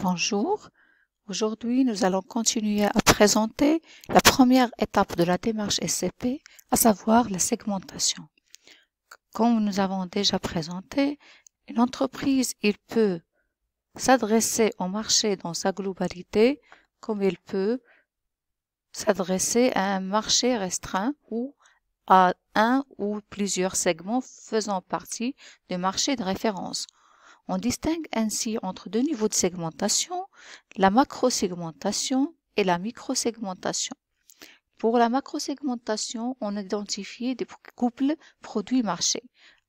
Bonjour, aujourd'hui nous allons continuer à présenter la première étape de la démarche SCP, à savoir la segmentation. Comme nous avons déjà présenté, une entreprise peut s'adresser au marché dans sa globalité, comme il peut s'adresser à un marché restreint ou à un ou plusieurs segments faisant partie du marché de référence. On distingue ainsi entre deux niveaux de segmentation, la macrosegmentation et la microsegmentation. Pour la macrosegmentation, on identifie des couples produits-marchés,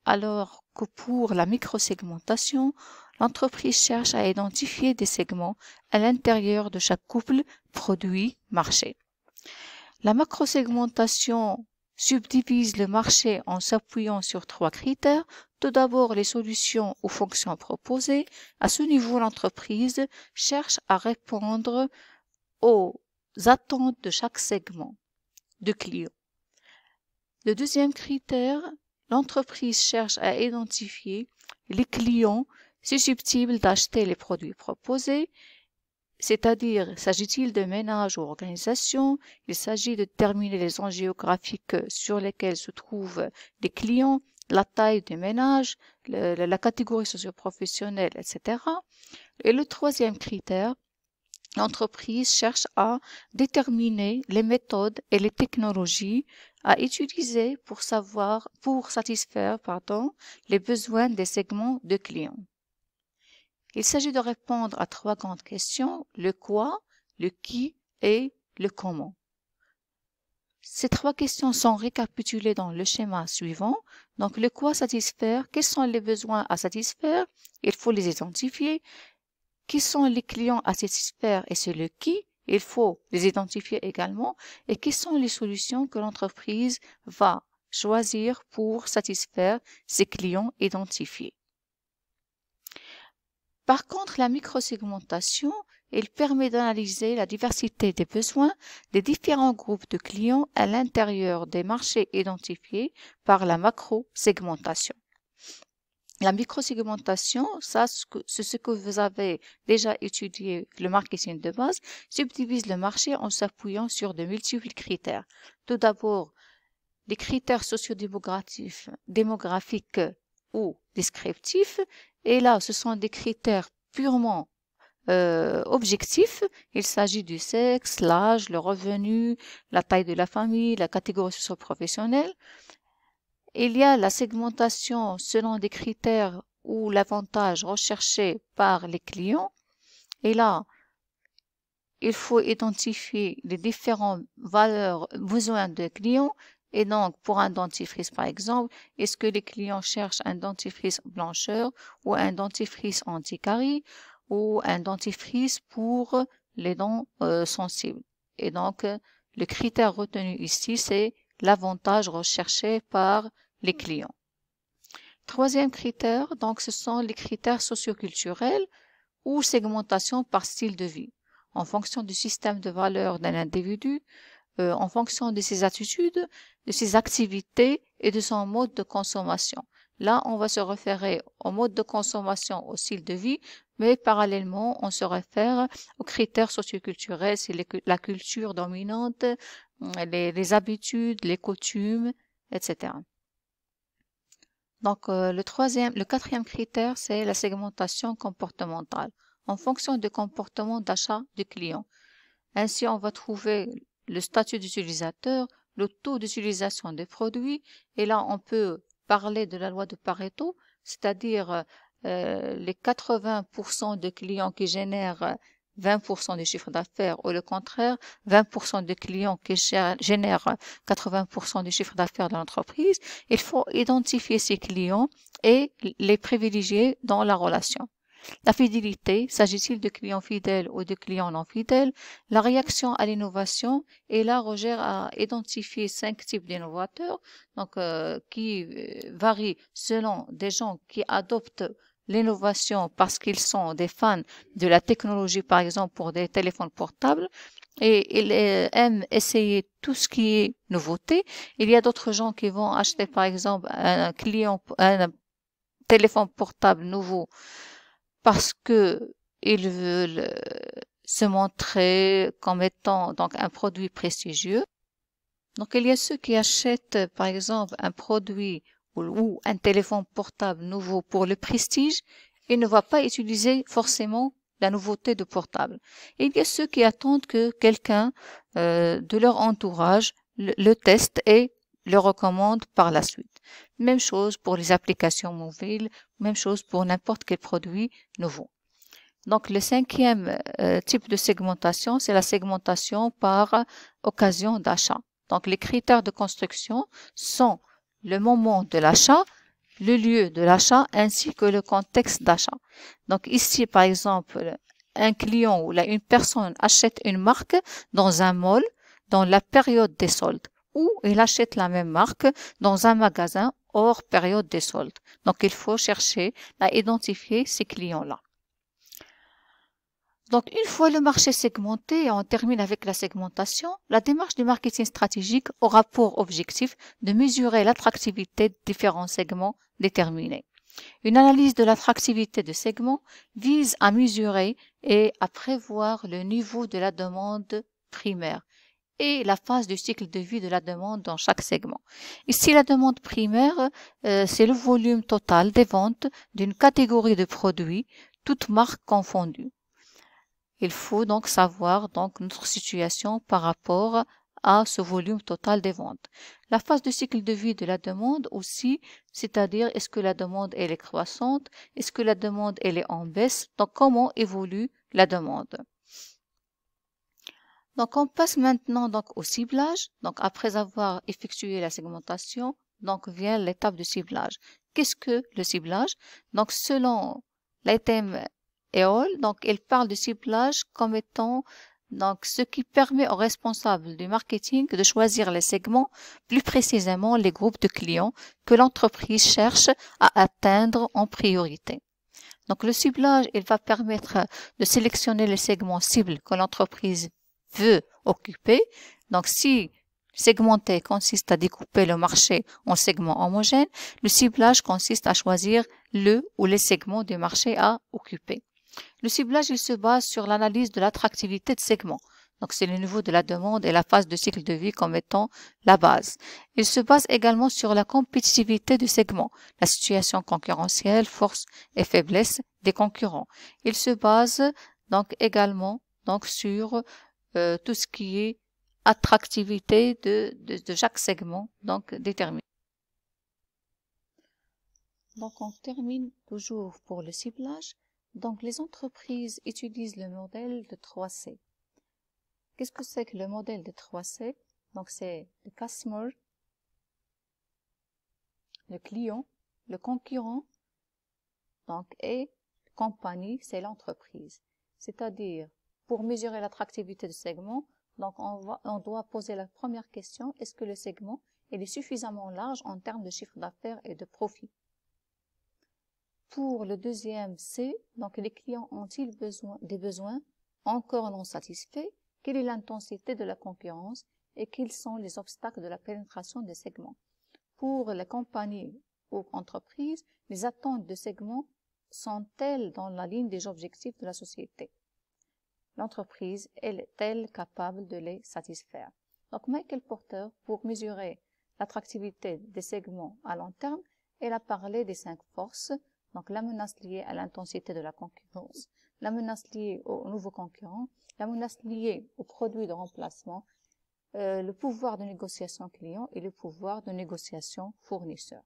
alors que pour la microsegmentation, l'entreprise cherche à identifier des segments à l'intérieur de chaque couple produit-marché. La macrosegmentation subdivise le marché en s'appuyant sur trois critères. Tout d'abord, les solutions ou fonctions proposées. À ce niveau, l'entreprise cherche à répondre aux attentes de chaque segment de clients. Le deuxième critère, l'entreprise cherche à identifier les clients susceptibles d'acheter les produits proposés. C'est-à-dire, s'agit-il de ménages ou organisations, il s'agit de déterminer les zones géographiques sur lesquelles se trouvent les clients, la taille des ménages, la catégorie socio-professionnelle, etc. Et le troisième critère, l'entreprise cherche à déterminer les méthodes et les technologies à utiliser pour satisfaire les besoins des segments de clients. Il s'agit de répondre à trois grandes questions, le quoi, le qui et le comment. Ces trois questions sont récapitulées dans le schéma suivant. Donc, le quoi satisfaire, quels sont les besoins à satisfaire, il faut les identifier. Qui sont les clients à satisfaire et c'est le qui, il faut les identifier également. Et quelles sont les solutions que l'entreprise va choisir pour satisfaire ses clients identifiés. Par contre, la microsegmentation, elle permet d'analyser la diversité des besoins des différents groupes de clients à l'intérieur des marchés identifiés par la macrosegmentation. La microsegmentation, c'est ce que vous avez déjà étudié, le marketing de base, subdivise le marché en s'appuyant sur de multiples critères. Tout d'abord, les critères sociodémographiques ou descriptifs. Et là, ce sont des critères purement objectifs. Il s'agit du sexe, l'âge, le revenu, la taille de la famille, la catégorie socio-professionnelle. Il y a la segmentation selon des critères ou l'avantage recherché par les clients. Et là, il faut identifier les différentes besoins des clients. Et donc, pour un dentifrice, par exemple, est-ce que les clients cherchent un dentifrice blancheur ou un dentifrice anti-carie ou un dentifrice pour les dents sensibles? Et donc, le critère retenu ici, c'est l'avantage recherché par les clients. Troisième critère, donc, ce sont les critères socioculturels ou segmentation par style de vie. En fonction du système de valeurs d'un individu, en fonction de ses attitudes, de ses activités et de son mode de consommation. Là, on va se référer au mode de consommation, au style de vie, mais parallèlement, on se réfère aux critères socioculturels, c'est la culture dominante, les habitudes, les coutumes, etc. Donc, le quatrième critère, c'est la segmentation comportementale, en fonction du comportement d'achat du client. Ainsi, on va trouver le statut d'utilisateur, le taux d'utilisation des produits, et là, on peut parler de la loi de Pareto, c'est-à-dire les 80% de clients qui génèrent 20% du chiffre d'affaires, ou le contraire, 20% de clients qui génèrent 80% du chiffre d'affaires de l'entreprise. Il faut identifier ces clients et les privilégier dans la relation. La fidélité, s'agit-il de clients fidèles ou de clients non fidèles? La réaction à l'innovation, et là, Roger a identifié 5 types d'innovateurs, donc qui varient selon des gens qui adoptent l'innovation parce qu'ils sont des fans de la technologie, par exemple pour des téléphones portables, et ils aiment essayer tout ce qui est nouveauté. Il y a d'autres gens qui vont acheter, par exemple, un téléphone portable nouveau parce que ils veulent se montrer comme étant donc un produit prestigieux. Donc il y a ceux qui achètent par exemple un produit ou un téléphone portable nouveau pour le prestige et ne vont pas utiliser forcément la nouveauté de portable. Et il y a ceux qui attendent que quelqu'un de leur entourage le teste et le recommande par la suite. Même chose pour les applications mobiles, même chose pour n'importe quel produit nouveau. Donc le cinquième type de segmentation, c'est la segmentation par occasion d'achat. Donc les critères de construction sont le moment de l'achat, le lieu de l'achat ainsi que le contexte d'achat. Donc ici par exemple, un client ou une personne achète une marque dans un mall dans la période des soldes ou il achète la même marque dans un magasin hors période des soldes. Donc il faut chercher à identifier ces clients-là. Donc, une fois le marché segmenté et on termine avec la segmentation, la démarche du marketing stratégique aura pour objectif de mesurer l'attractivité de différents segments déterminés. Une analyse de l'attractivité de segments vise à mesurer et à prévoir le niveau de la demande primaire et la phase du cycle de vie de la demande dans chaque segment. Ici, la demande primaire, c'est le volume total des ventes d'une catégorie de produits, toutes marques confondues. Il faut donc savoir donc notre situation par rapport à ce volume total des ventes. La phase de cycle de vie de la demande aussi, c'est-à-dire est-ce que la demande elle est croissante, est-ce que la demande elle est en baisse, donc comment évolue la demande. Donc on passe maintenant donc au ciblage. Donc après avoir effectué la segmentation, donc vient l'étape de ciblage. Qu'est-ce que le ciblage? Donc selon l'item EOL, donc il parle de ciblage comme étant donc ce qui permet aux responsables du marketing de choisir les segments, plus précisément les groupes de clients que l'entreprise cherche à atteindre en priorité. Donc le ciblage, il va permettre de sélectionner les segments cibles que l'entreprise veut occuper. Donc si segmenter consiste à découper le marché en segments homogènes, le ciblage consiste à choisir le ou les segments du marché à occuper. Le ciblage, il se base sur l'analyse de l'attractivité de segments. Donc, c'est le niveau de la demande et la phase de cycle de vie comme étant la base. Il se base également sur la compétitivité du segment, la situation concurrentielle, force et faiblesse des concurrents. Il se base donc également donc sur tout ce qui est attractivité de chaque segment donc déterminé. Donc, on termine toujours pour le ciblage. Donc, les entreprises utilisent le modèle de 3C. Qu'est-ce que c'est que le modèle de 3C? Donc, c'est le customer, le client, le concurrent, donc, et compagnie, c'est l'entreprise. C'est-à-dire, pour mesurer l'attractivité du segment, donc, on doit poser la première question, est-ce que le segment est suffisamment large en termes de chiffre d'affaires et de profit? Pour le deuxième C, donc les clients ont-ils des besoins encore non satisfaits? Quelle est l'intensité de la concurrence et quels sont les obstacles de la pénétration des segments? Pour les compagnies ou entreprises, les attentes de segments sont-elles dans la ligne des objectifs de la société? L'entreprise est-elle capable de les satisfaire? Donc Michael Porter, pour mesurer l'attractivité des segments à long terme, elle a parlé des 5 forces. Donc, la menace liée à l'intensité de la concurrence, la menace liée aux nouveaux concurrents, la menace liée aux produits de remplacement, le pouvoir de négociation client et le pouvoir de négociation fournisseur.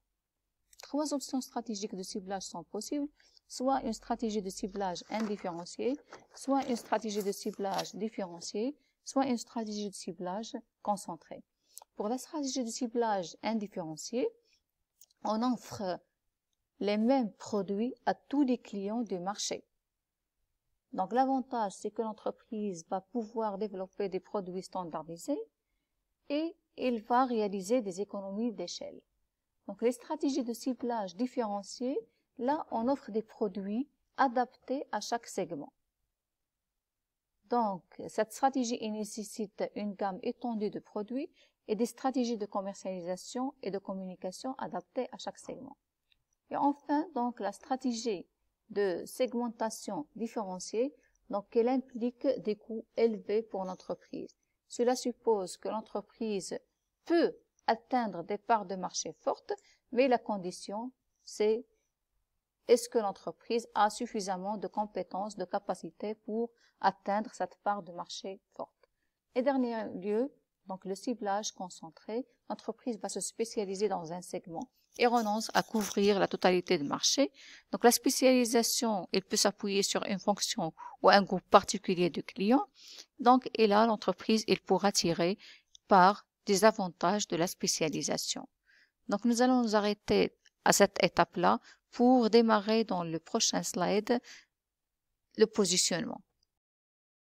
3 options stratégiques de ciblage sont possibles, soit une stratégie de ciblage indifférenciée, soit une stratégie de ciblage différenciée, soit une stratégie de ciblage concentrée. Pour la stratégie de ciblage indifférenciée, on offre les mêmes produits à tous les clients du marché. Donc l'avantage, c'est que l'entreprise va pouvoir développer des produits standardisés et il va réaliser des économies d'échelle. Donc les stratégies de ciblage différenciées, là on offre des produits adaptés à chaque segment. Donc cette stratégie nécessite une gamme étendue de produits et des stratégies de commercialisation et de communication adaptées à chaque segment. Et enfin, donc, la stratégie de segmentation différenciée, donc elle implique des coûts élevés pour l'entreprise. Cela suppose que l'entreprise peut atteindre des parts de marché fortes, mais la condition, c'est est-ce que l'entreprise a suffisamment de compétences, de capacités pour atteindre cette part de marché forte. Et dernier lieu, donc le ciblage concentré, l'entreprise va se spécialiser dans un segment et renonce à couvrir la totalité du marché. Donc la spécialisation, elle peut s'appuyer sur une fonction ou un groupe particulier de clients. Donc, et là, l'entreprise, elle pourra tirer par des avantages de la spécialisation. Donc, nous allons nous arrêter à cette étape-là pour démarrer dans le prochain slide le positionnement.